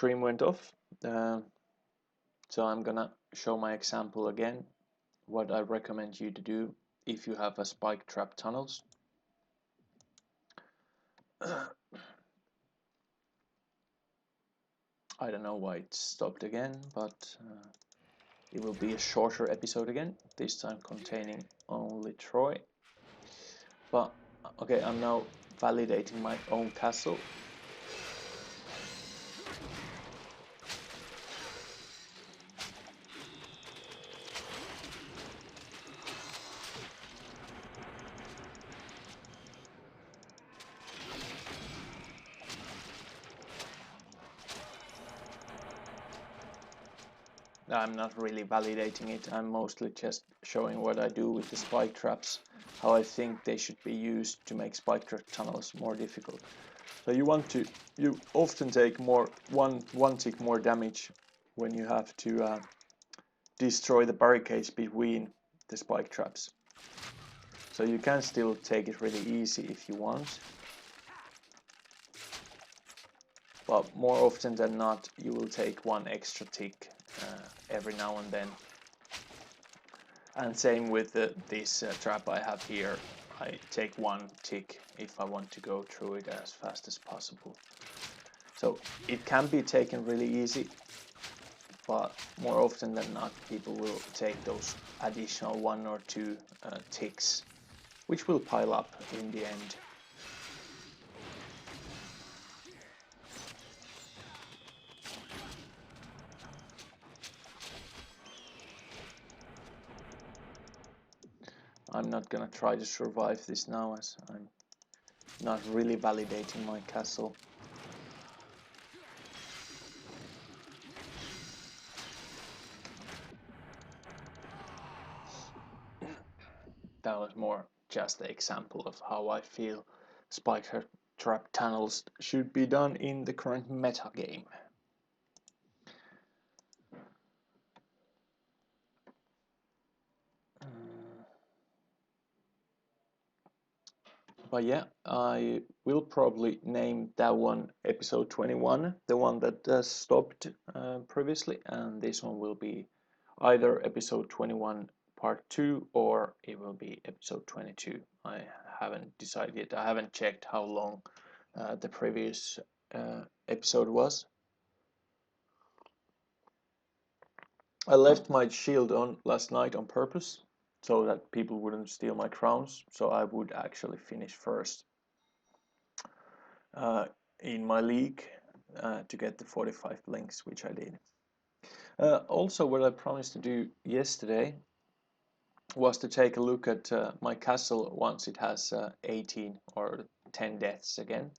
stream went off, so I'm gonna show my example again, what I recommend you to do if you have a spike trap tunnels. I don't know why it stopped again, but it will be a shorter episode again, this time containing only Troy. But okay, I'm now validating my own castle. I'm not really validating it, I'm mostly just showing what I do with the spike traps, how I think they should be used to make spike trap tunnels more difficult. So you often take one tick more damage when you have to destroy the barricades between the spike traps. So you can still take it really easy if you want, but more often than not you will take one extra tick every now and then. And same with this trap I have here. I take one tick if I want to go through it as fast as possible. So it can be taken really easy, but more often than not people will take those additional 1 or 2 ticks, which will pile up in the end. I'm not gonna try to survive this now, as I'm not really validating my castle. That was more just an example of how I feel spike trap tunnels should be done in the current meta game. But yeah, I will probably name that one episode 21, the one that stopped previously, and this one will be either episode 21 part 2 or it will be episode 22. I haven't decided yet. I haven't checked how long the previous episode was. I left my shield on last night on purpose so that people wouldn't steal my crowns, so I would actually finish first in my league to get the 45 links, which I did. Also, what I promised to do yesterday was to take a look at my castle once it has 18 or 10 deaths again.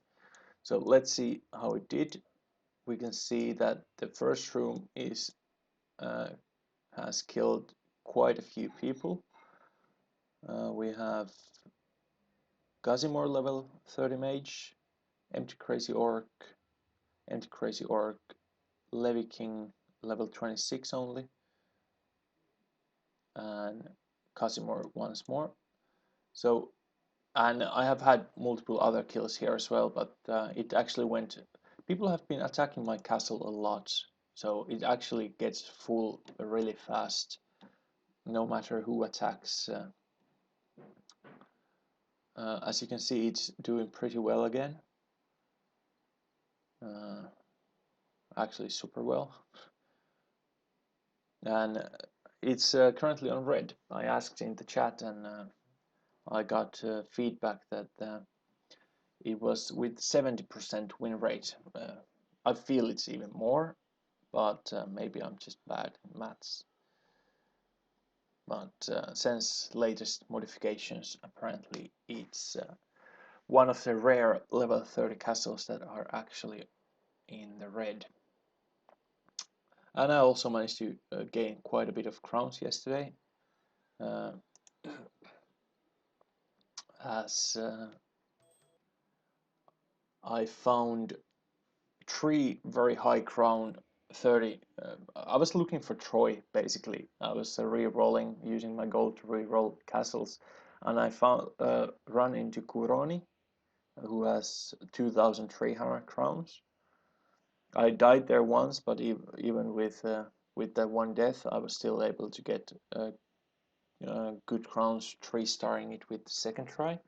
So let's see how it did. We can see that the first room is has killed quite a few people. We have Gazimor level 30 mage, Empty Crazy Orc, Levy King level 26 only, and Casimir once more. So, and I have had multiple other kills here as well, but it actually went. People have been attacking my castle a lot, so it actually gets full really fast, no matter who attacks. As you can see, it's doing pretty well again. Actually, super well. And it's currently on red. I asked in the chat, and I got feedback that it was with 70% win rate. I feel it's even more, but maybe I'm just bad at maths. But since latest modifications, apparently it's one of the rare level 30 castles that are actually in the red. And I also managed to gain quite a bit of crowns yesterday, as I found 3 very high crown 30. I was looking for Troy, basically. I was re-rolling, using my gold to re-roll castles, and I found run into Kuroni, who has 2,300 crowns. I died there once, but even with that one death, I was still able to get good crowns 3-starring it with the second try.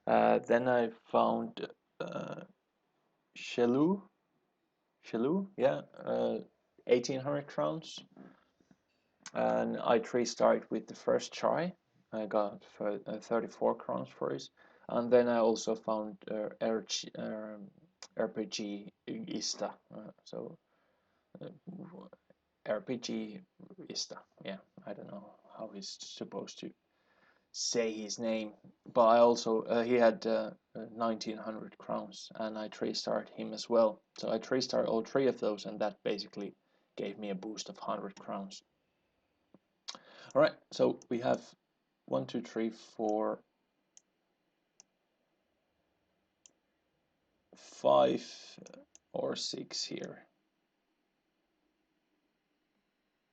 Then I found Shelou, yeah, 1800 crowns, and I 3-starred with the first try. I got 34 crowns for it, and then I also found RPG Ista, so RPG Ista. Yeah, I don't know how he's supposed to say his name, but I also he had 1900 crowns, and I 3-starred him as well. So I 3-starred all three of those, and that basically gave me a boost of 100 crowns. All right, so we have 1, 2, 3, 4, 5 or 6 here.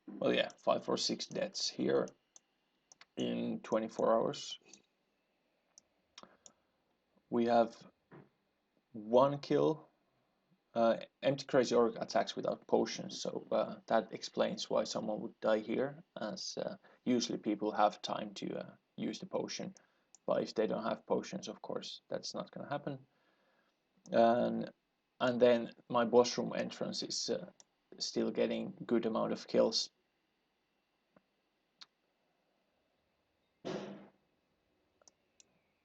Well, yeah, 5 or 6 deaths here in 24 hours. We have 1 kill. Empty Crazy Orc attacks without potions, so that explains why someone would die here, as usually people have time to use the potion, but if they don't have potions, of course, that's not going to happen. And then my boss room entrance is still getting good amount of kills.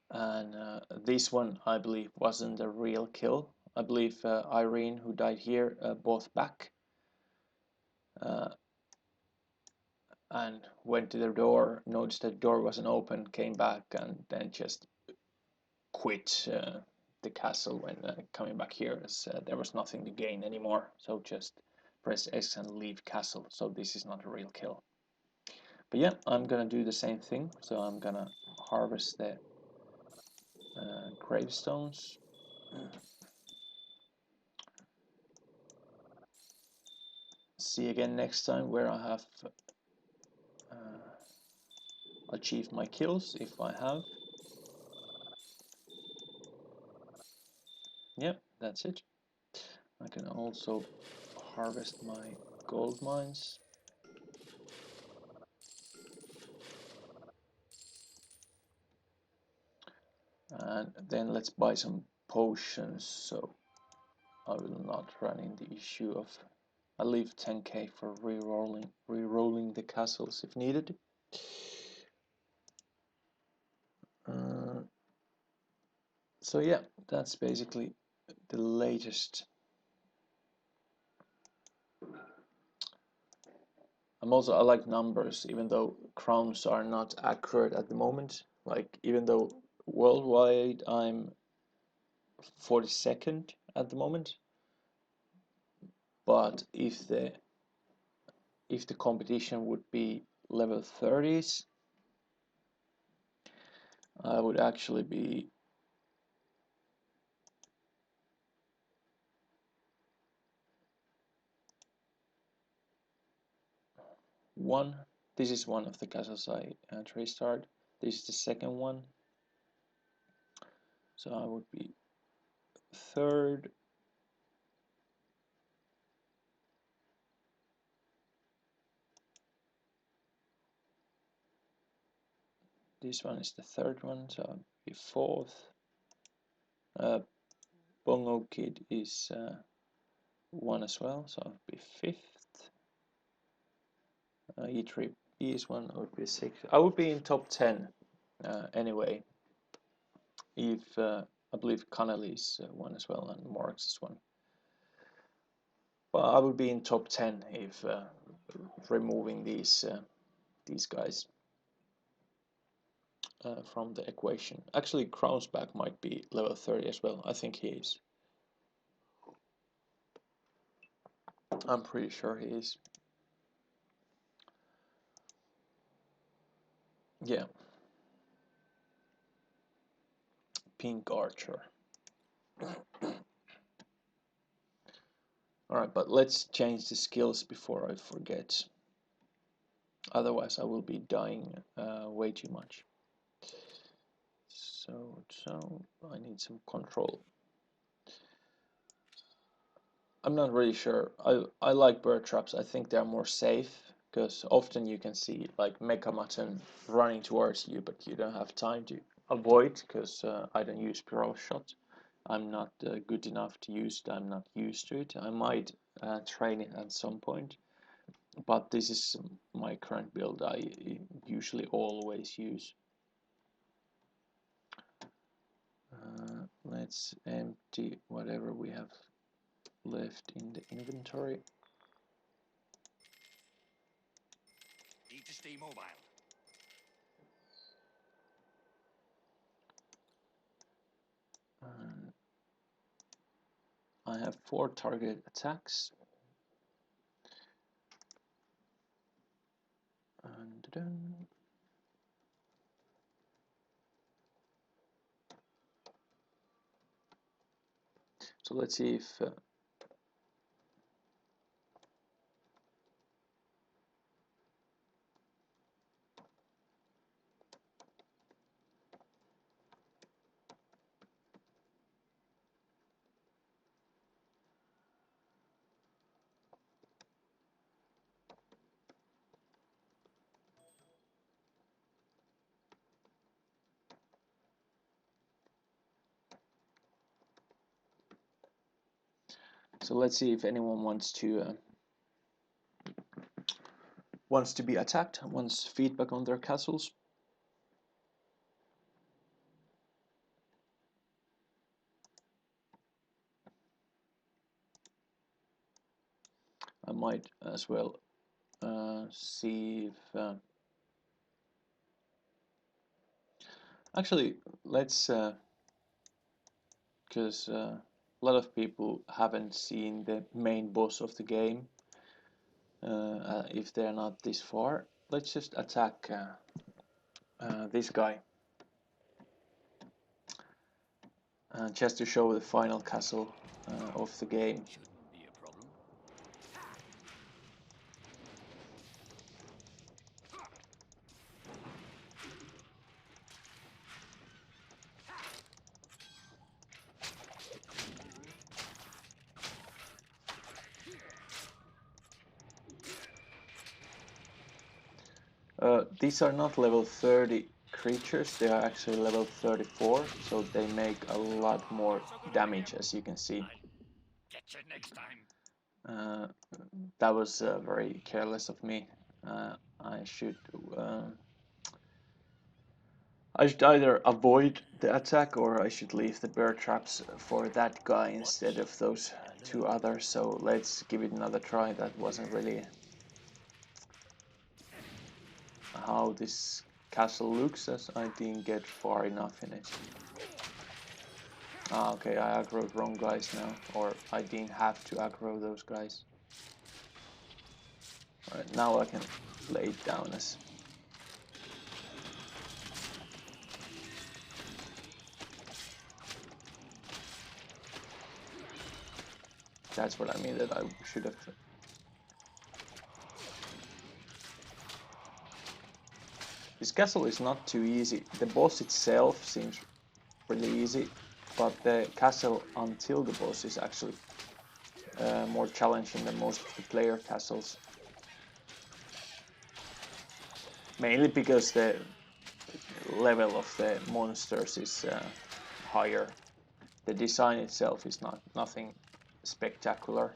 And this one, I believe, wasn't a real kill. I believe Irene, who died here, both back. And went to the door, noticed that the door wasn't open, came back, and then just quit the castle when coming back here, as there was nothing to gain anymore. So just press X and leave castle. So this is not a real kill. But yeah, I'm gonna do the same thing. So I'm gonna harvest the gravestones. See again next time where I have achieved my kills, if I have. Yep, that's it. I can also harvest my gold mines. And then let's buy some potions, so I will not run in the issue of I'll leave 10k for re-rolling the castles if needed. So yeah, that's basically the latest. I like numbers, even though crowns are not accurate at the moment. Like, even though worldwide I'm 42nd at the moment, but if the competition would be level 30s, I would actually be one. This is one of the castles I restart. This is the second one, so I would be third. This one is the third one, so I'd be fourth. Bongo Kid is one as well, so I'd be fifth. E3 is one, I would be sixth. I would be in top 10 anyway. If I believe Connelly is one as well, and Marks is one. But I would be in top 10 if removing these guys from the equation. Actually, Crownsback might be level 30 as well. I think he is. I'm pretty sure he is. Yeah. Pink Archer. Alright, but let's change the skills before I forget. Otherwise I will be dying way too much. So I need some control. I'm not really sure. I like bird traps. I think they're more safe because often you can see like Mecha Mutton running towards you, but you don't have time to avoid because I don't use Pro Shot. I'm not good enough to use it. I'm not used to it. I might train it at some point, but this is my current build I usually always use. Let's empty whatever we have left in the inventory. Need to stay mobile. I have 4 targeted attacks. And so let's see if so let's see if anyone wants to be attacked, wants feedback on their castles. I might as well see if actually let's because a lot of people haven't seen the main boss of the game if they're not this far. Let's just attack this guy just to show the final castle of the game. Shouldn't be a problem. These are not level 30 creatures, they are actually level 34, so they make a lot more damage, as you can see. Get you next time. That was very careless of me. I should either avoid the attack or I should leave the bear traps for that guy instead of those 2 others. So let's give it another try. That wasn't really how this castle looks, as I didn't get far enough in it. Ah, okay, I aggroed wrong guys now, or I didn't have to aggro those guys. Alright, now I can lay it down as that's what I mean, that I should have. This castle is not too easy. The boss itself seems really easy, but the castle until the boss is actually more challenging than most of the player castles. Mainly because the level of the monsters is higher. The design itself is nothing spectacular.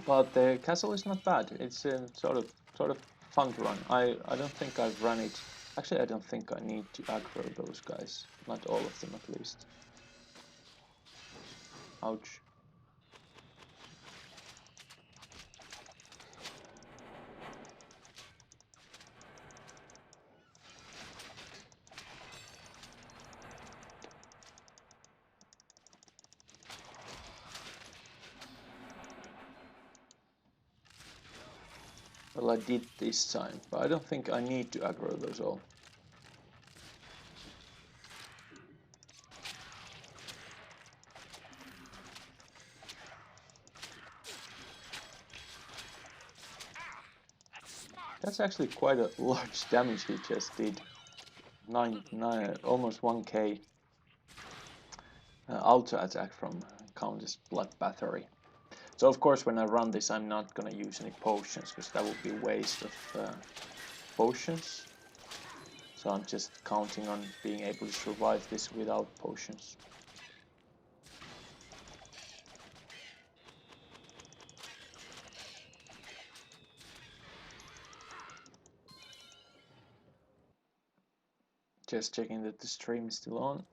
But the castle is not bad. It's sort of fun to run. I don't think I've run it. Actually, I don't think I need to aggro those guys. Not all of them, at least. Ouch. Well, I did this time, but I don't think I need to aggro those all. That's actually quite a large damage he just did. Almost 1k auto attack from Countess Blood Battery. So of course when I run this I'm not gonna use any potions because that would be a waste of potions. So I'm just counting on being able to survive this without potions. Just checking that the stream is still on.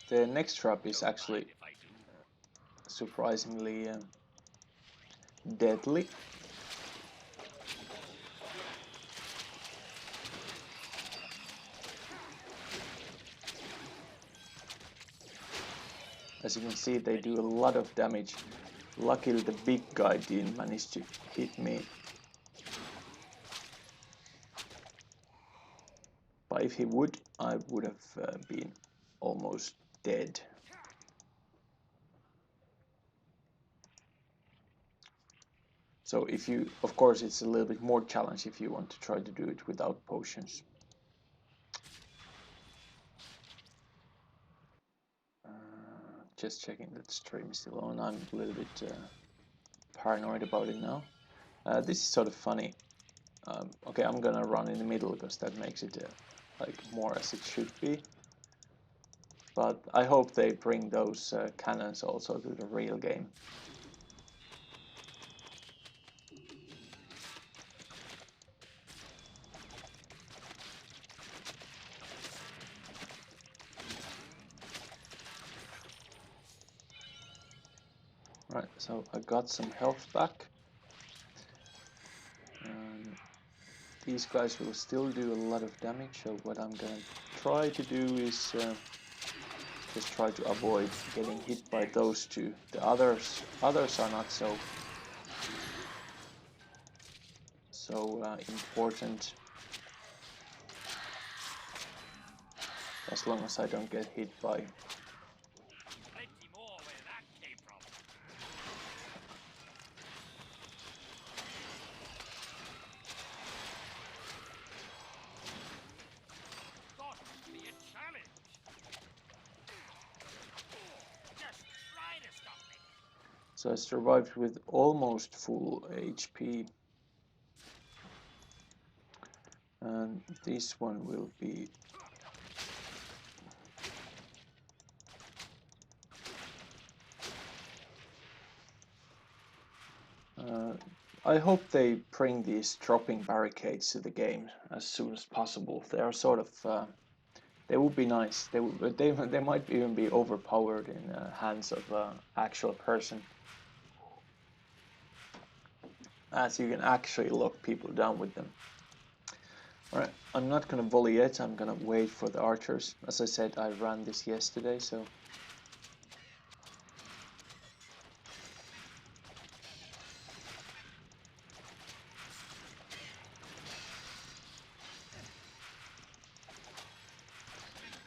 The next trap is actually surprisingly deadly. As you can see, they do a lot of damage. Luckily the big guy didn't manage to hit me. But if he would, I would have been almost dead. So if you, of course, it's a little bit more challenge if you want to try to do it without potions. Just checking that the stream is still on. I'm a little bit paranoid about it now. This is sort of funny. Okay, I'm gonna run in the middle because that makes it like more as it should be. But I hope they bring those cannons also to the real game. Right, so I got some health back. These guys will still do a lot of damage, so what I'm gonna try to do is just try to avoid getting hit by those two. The others are not so important, as long as I don't get hit by So I survived with almost full HP. And this one will be... I hope they bring these dropping barricades to the game as soon as possible. They are sort of... they would be nice. They might even be overpowered in the hands of an actual person, as you can actually lock people down with them. Alright, I'm not gonna volley yet, I'm gonna wait for the archers. As I said, I ran this yesterday, so...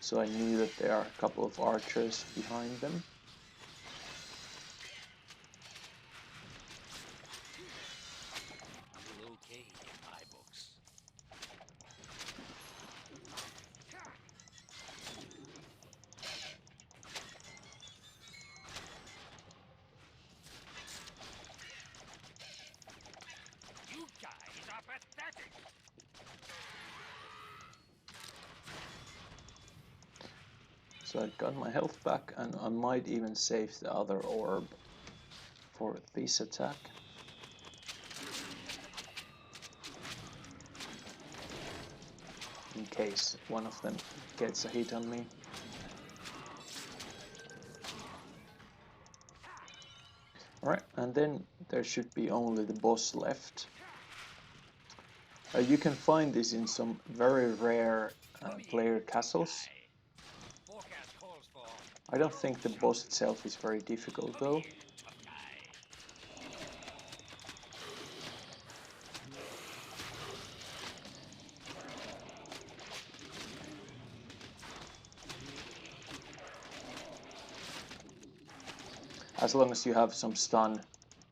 So I knew that there are a couple of archers behind them. So I got my health back, and I might even save the other orb for this attack. In case one of them gets a hit on me. Alright, and then there should be only the boss left. You can find this in some very rare player castles. Forecast calls for I don't think the boss itself is very difficult come though. here, tough guy. As long as you have some stun.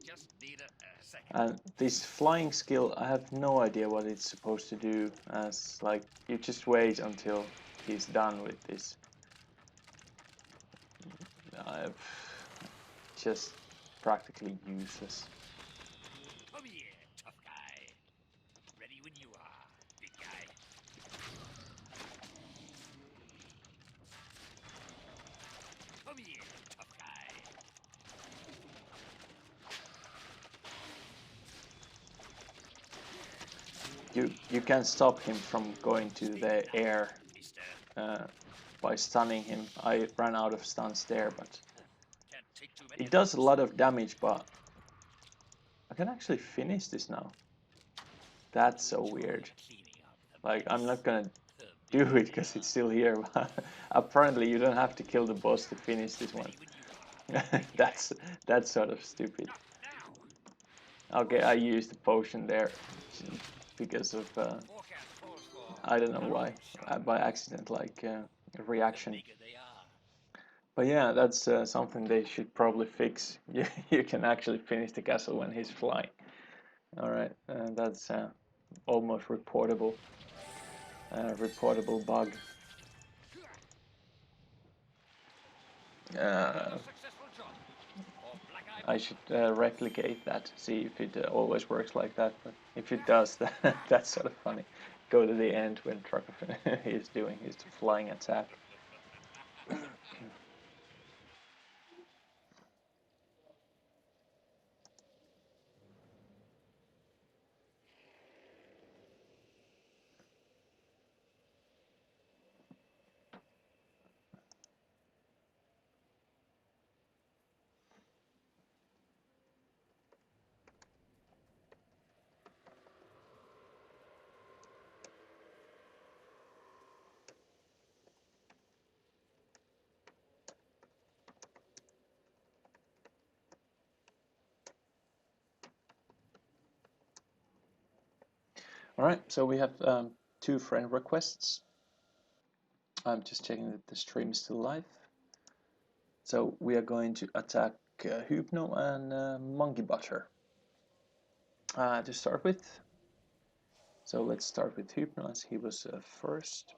Just need a second. And this flying skill, I have no idea what it's supposed to do. As like you just wait until he's done with this. I've just practically useless. Come here, tough guy. Ready when you are, big guy. Come here, tough guy. You can stop him from going to Speak the now, air mister. uh, by stunning him. I ran out of stuns there, but Can't take too many it of does a those. lot of damage. But I can actually finish this now. That's so Enjoy weird. cleaning up the Like I'm mess. not gonna The do bigger it they because it's are. still here. But apparently you don't have to kill the boss to finish this one. Ready when you are, big guy. That's sort of stupid. Not now. Okay, I used the potion there because of Forecast calls for I don't know arrow why shot. by accident, like a The reaction. bigger they are. But yeah, that's something they should probably fix. You can actually finish the castle when he's flying. All right, that's almost reportable bug. Another Uh, successful job. For Black Eye I Mocha. should replicate that, see if it always works like that. But if it does, that's sort of funny. Go to the end when Trucker is doing his flying attack. All right, so we have 2 friend requests. I'm just checking that the stream is still live. So we are going to attack Hypno and Monkey Butter to start with. So let's start with Hypno as he was first.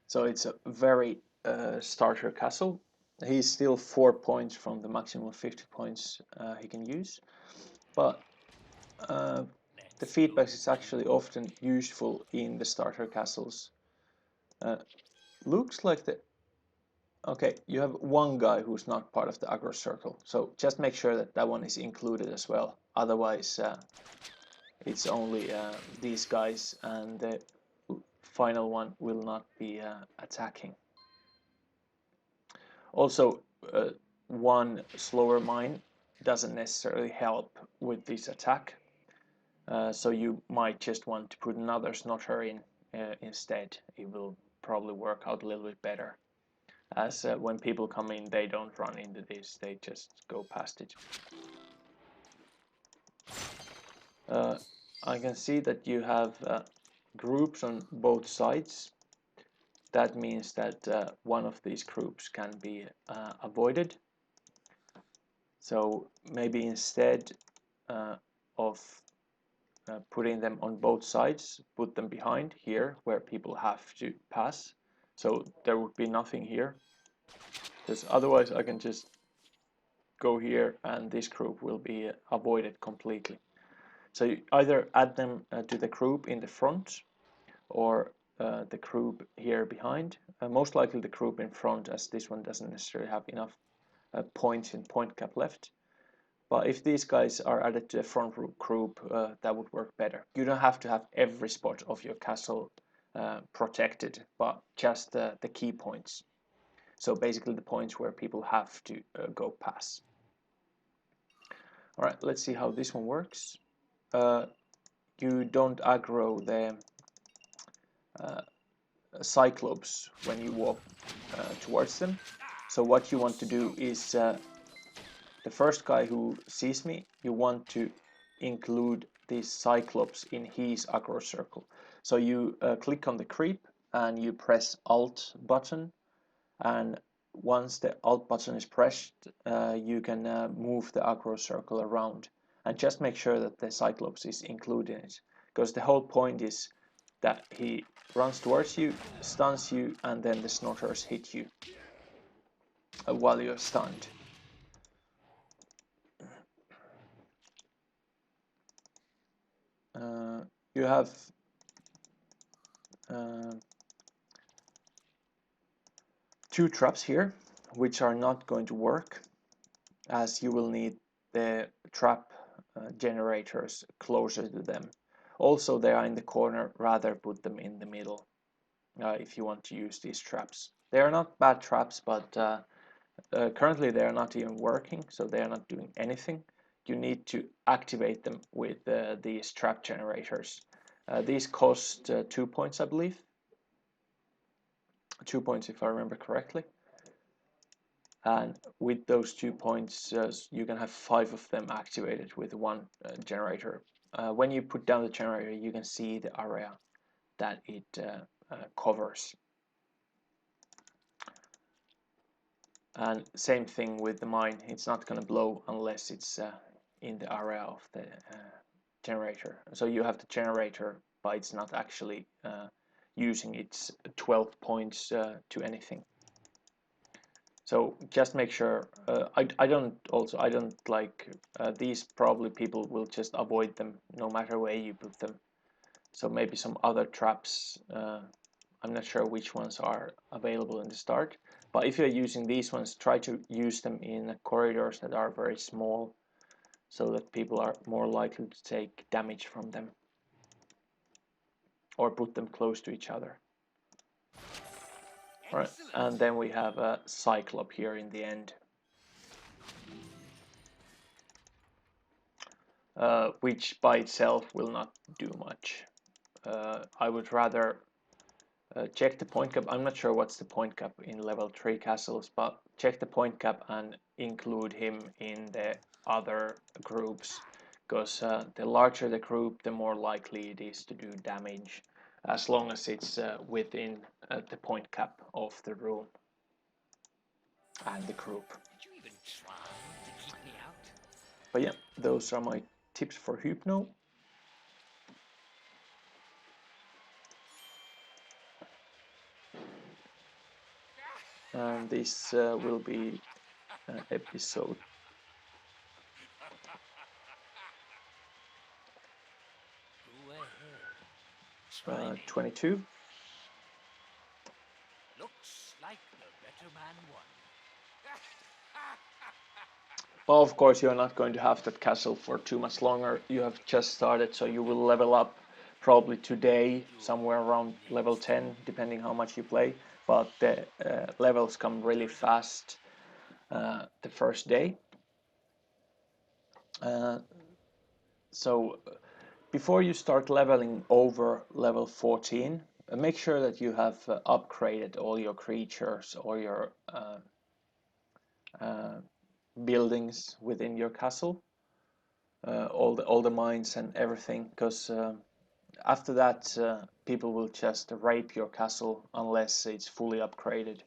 So it's a very starter castle. He's still 4 points from the maximum 50 points he can use, but the Let's go. feedback is actually often useful in the starter castles. Uh, looks like the okay, you have one guy who's not part of the aggro circle, so just make sure that that one is included as well. Otherwise, it's only these guys, and the final one will not be attacking. Also, one slower mine doesn't necessarily help with this attack, so you might just want to put another snotter in instead. It will probably work out a little bit better, as when people come in, they don't run into this, they just go past it. I can see that you have groups on both sides. That means that one of these groups can be avoided. So maybe instead of putting them on both sides, put them behind here where people have to pass. So there would be nothing here. Because otherwise I can just go here and this group will be avoided completely. So you either add them to the group in the front or the group here behind. Most likely the group in front, as this one doesn't necessarily have enough points in point cap left. But if these guys are added to the front group, that would work better. You don't have to have every spot of your castle protected, but just the key points. So basically the points where people have to go pass. All right, let's see how this one works. You don't aggro the cyclops when you walk towards them. So what you want to do is the first guy who sees me, you want to include this cyclops in his aggro circle. So you click on the creep and you press Alt button, and once the Alt button is pressed, you can move the aggro circle around, and just make sure that the cyclops is included in it, because the whole point is that he runs towards you, stuns you, and then the snorters hit you while you're stunned. You have two traps here, which are not going to work, as you will need the trap generators closer to them. Also, they are in the corner, rather put them in the middle if you want to use these traps. They are not bad traps, but currently they are not even working, so they are not doing anything. You need to activate them with these trap generators. These cost 2 points, I believe. 2 points if I remember correctly. And with those 2 points, you can have 5 of them activated with one generator. When you put down the generator, you can see the area that it covers. And same thing with the mine, it's not going to blow unless it's in the area of the generator. So you have the generator, but it's not actually using its 12 points to anything. So just make sure. I don't like these. Probably people will just avoid them no matter where you put them. So maybe some other traps. I'm not sure which ones are available in the start. But if you're using these ones, try to use them in corridors that are very small, so that people are more likely to take damage from them, or put them close to each other. All right, and then we have a cyclop here in the end. Which by itself will not do much. I would rather check the point cap. I'm not sure what's the point cap in level 3 castles, but check the point cap and include him in the other groups, because the larger the group, the more likely it is to do damage, as long as it's within the point cap of the room and the group. Did you even try to keep me out? But yeah, those are my tips for Hypno. And this will be episode Go ahead. Try me. 22. Looks like the better man won. Well, of course, you're not going to have that castle for too much longer. You have just started, so you will level up probably today, somewhere around level 10, depending how much you play. But the levels come really fast the first day. So before you start leveling over level 14, make sure that you have upgraded all your creatures or your buildings within your castle, all the mines and everything, because after that people will just rape your castle unless it's fully upgraded.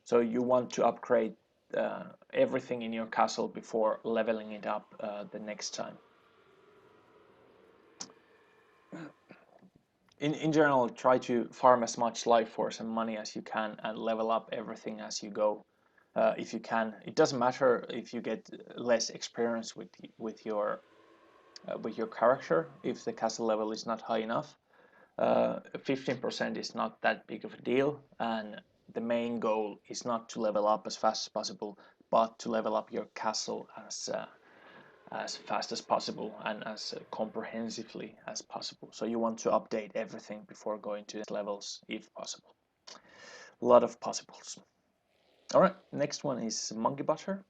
So you want to upgrade everything in your castle before leveling it up the next time. In general, try to farm as much life force and money as you can and level up everything as you go. If you can, it doesn't matter if you get less experience with your character if the castle level is not high enough. 15% is not that big of a deal, and the main goal is not to level up as fast as possible, but to level up your castle as fast as possible and as comprehensively as possible. So you want to update everything before going to levels if possible. A lot of possibles. All right, next one is Monkey Butter.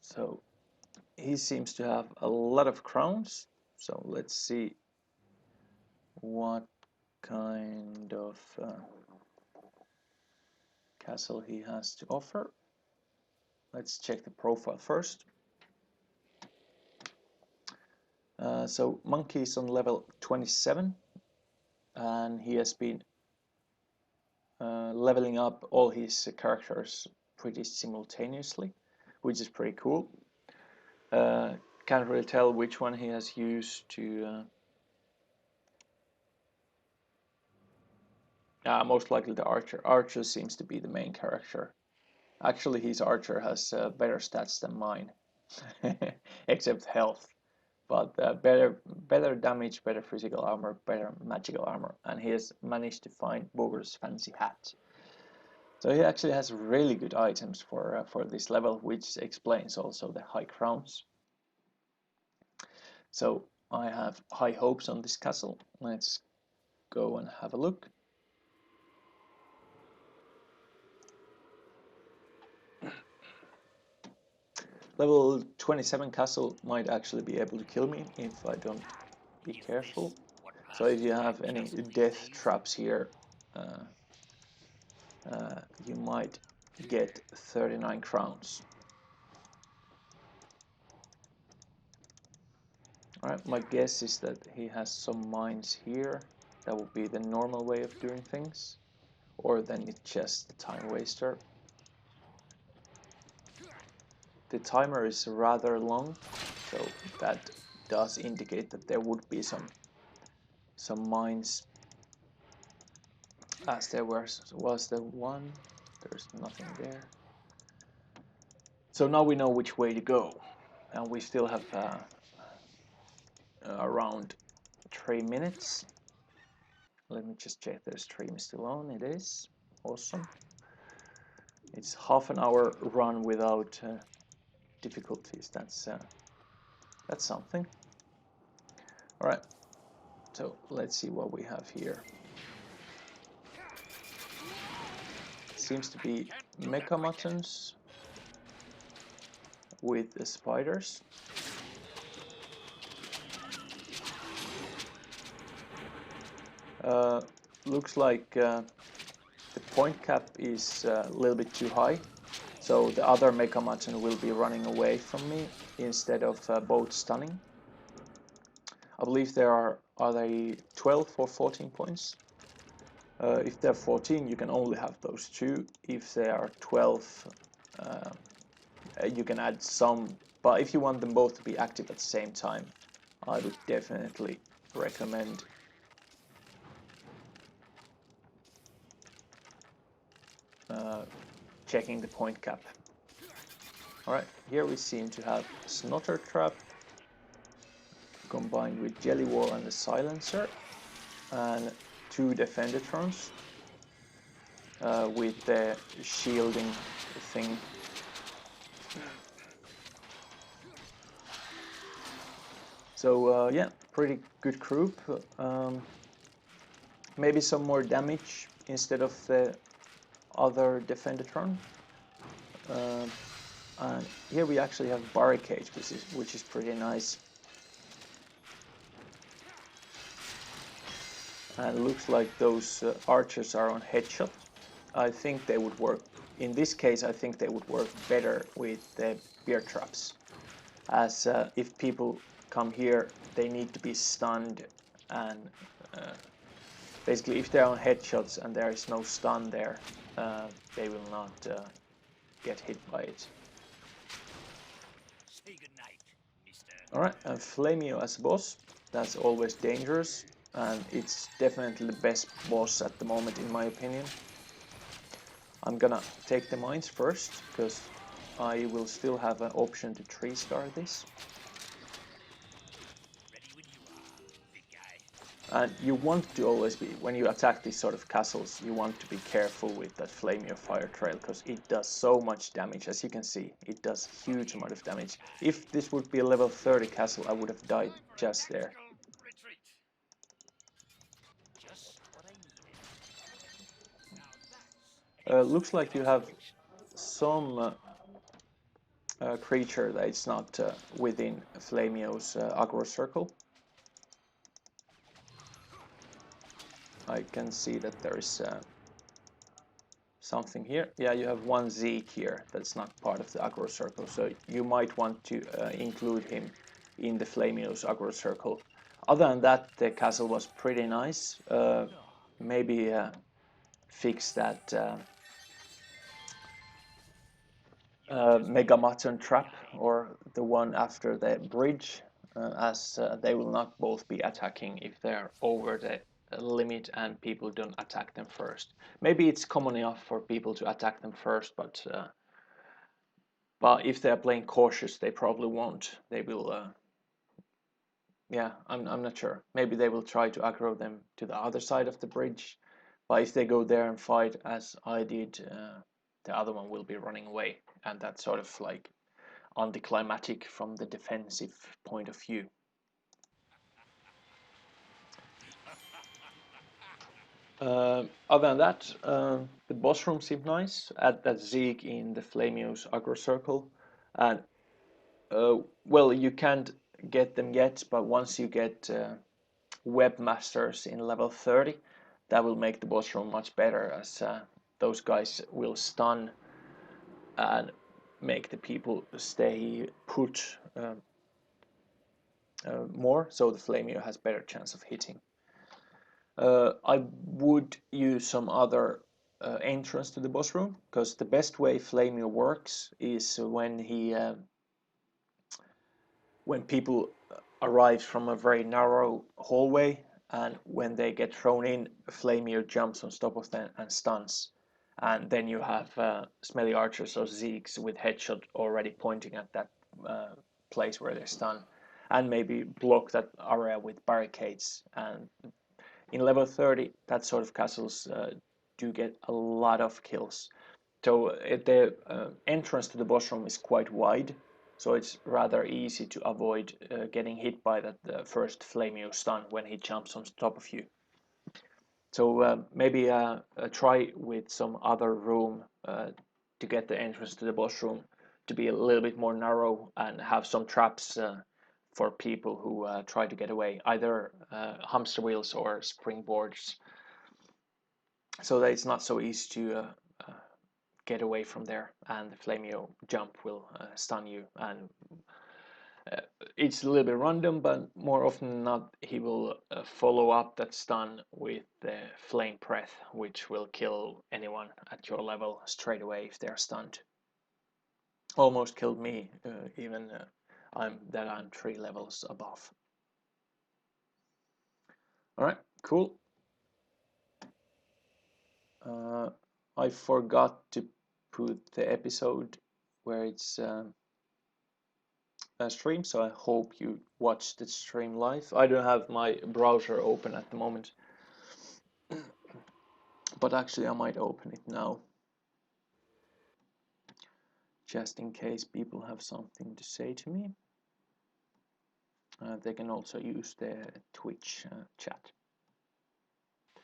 So he seems to have a lot of crowns. So let's see what kind of castle he has to offer. Let's check the profile first. So Monkey is on level 27 and he has been leveling up all his characters pretty simultaneously, which is pretty cool. Can't really tell which one he has used to most likely the archer. Archer seems to be the main character. Actually, his archer has better stats than mine, except health. But better damage, better physical armor, better magical armor, and he has managed to find Bogre's fancy hat. So he actually has really good items for this level, which explains also the high crowns. So I have high hopes on this castle. Let's go and have a look. Level 27 castle might actually be able to kill me if I don't be careful. So if you have any death traps here, you might get 39 crowns. Alright, my guess is that he has some mines here. That would be the normal way of doing things. Or then it's just a time waster. The timer is rather long, so that does indicate that there would be some mines, as there was the one. There's nothing there. So now we know which way to go, and we still have around 3 minutes. Let me just check the stream is still on. It is. Awesome. It's half an hour run without difficulties. That's something. All right. So let's see what we have here. Seems to be mecha muttons with the spiders. Looks like the point cap is a little bit too high, so the other mecha mutton will be running away from me instead of both stunning. I believe there are they 12 or 14 points? If they're 14, you can only have those two. If they are 12, you can add some, but if you want them both to be active at the same time, I would definitely recommend checking the point cap. Alright, here we seem to have Snotter Trap combined with Jelly Wall and the Silencer, and 2 Defendertrons with the shielding thing. So yeah, pretty good group. Maybe some more damage instead of the other Defendertron. And here we actually have Barricade, which is pretty nice. And it looks like those archers are on headshot. I think they would work, in this case I think they would work better with the bear traps. As if people come here, they need to be stunned, and basically if they're on headshots and there is no stun there, they will not get hit by it. Say goodnight, mister. Alright, and Flamio as boss, that's always dangerous, and it's definitely the best boss at the moment in my opinion. I'm gonna take the mines first, because I will still have an option to 3-star this. Ready when you are, big And you want to always be, when you attack these sort of castles, you want to be careful with that Flame Your Fire Trail, because it does so much damage. As you can see, it does huge amount of damage. If this would be a level 30 castle, I would have died Time for a just there. tactical retreat. Just what I needed. Now that's Looks like you have execution. some creature that is not within Flamio's aggro circle. I can see that there is something here. Yeah, you have one Zeke here that's not part of the aggro circle, so you might want to include him in the Flamio's aggro circle. Other than that, the castle was pretty nice. Maybe fix that Megamaton trap or the one after the bridge, as they will not both be attacking if they're over the limit and people don't attack them first. Maybe it's common enough for people to attack them first, but if they're playing cautious, they probably won't. They will. Yeah, I'm not sure. Maybe they will try to aggro them to the other side of the bridge, but if they go there and fight as I did, the other one will be running away, and that's sort of like anticlimactic from the defensive point of view. Other than that, the boss room seemed nice. Add that Zeke in the Flamio's aggro circle, and well, you can't get them yet, but once you get webmasters in level 30, that will make the boss room much better, as those guys will stun and make the people stay put more, so the Flamio has better chance of hitting. I would use some other entrance to the boss room, because the best way Flamio works is when people arrive from a very narrow hallway, and when they get thrown in, Flamio jumps on top of them and stuns. And then you have smelly archers or Zeeks with headshot already pointing at that place where they stun, and maybe block that area with barricades. And in level 30, that sort of castles do get a lot of kills. So the entrance to the boss room is quite wide, so it's rather easy to avoid getting hit by that first Flamio stun when he jumps on top of you. So maybe try with some other room to get the entrance to the boss room to be a little bit more narrow, and have some traps for people who try to get away, either hamster wheels or springboards, so that it's not so easy to get away from there, and the Flamio jump will stun you. And it's a little bit random, but more often than not, he will follow up that stun with the Flame Breath, which will kill anyone at your level straight away if they're stunned. Almost killed me, even I'm 3 levels above. All right, cool. I forgot to put the episode where it's stream, so I hope you watched the stream live. I don't have my browser open at the moment, but actually I might open it now, just in case people have something to say to me. They can also use the Twitch chat.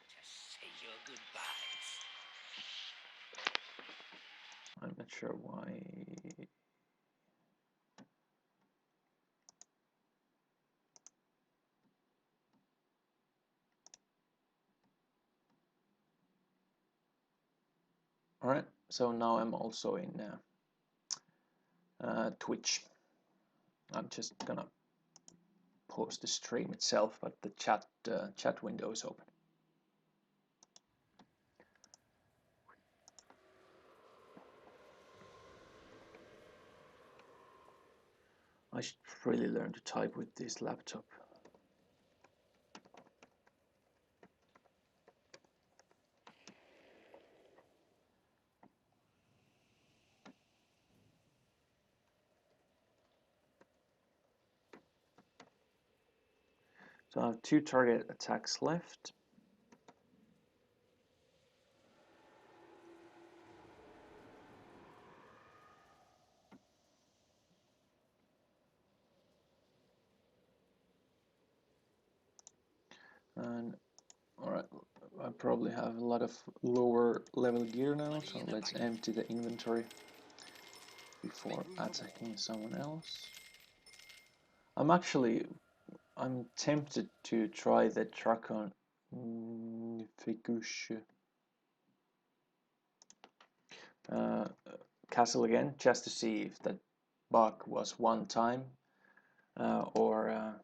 Just say your goodbyes. I'm not sure why. Alright, so now I'm also in Twitch. I'm just gonna post the stream itself, but the chat window is open. I should really learn to type with this laptop. So I have 2 target attacks left. And alright, I probably have a lot of lower level gear now, so let's empty the inventory before attacking someone else. I'm tempted to try the Drakon Figush castle again, just to see if that bug was one time or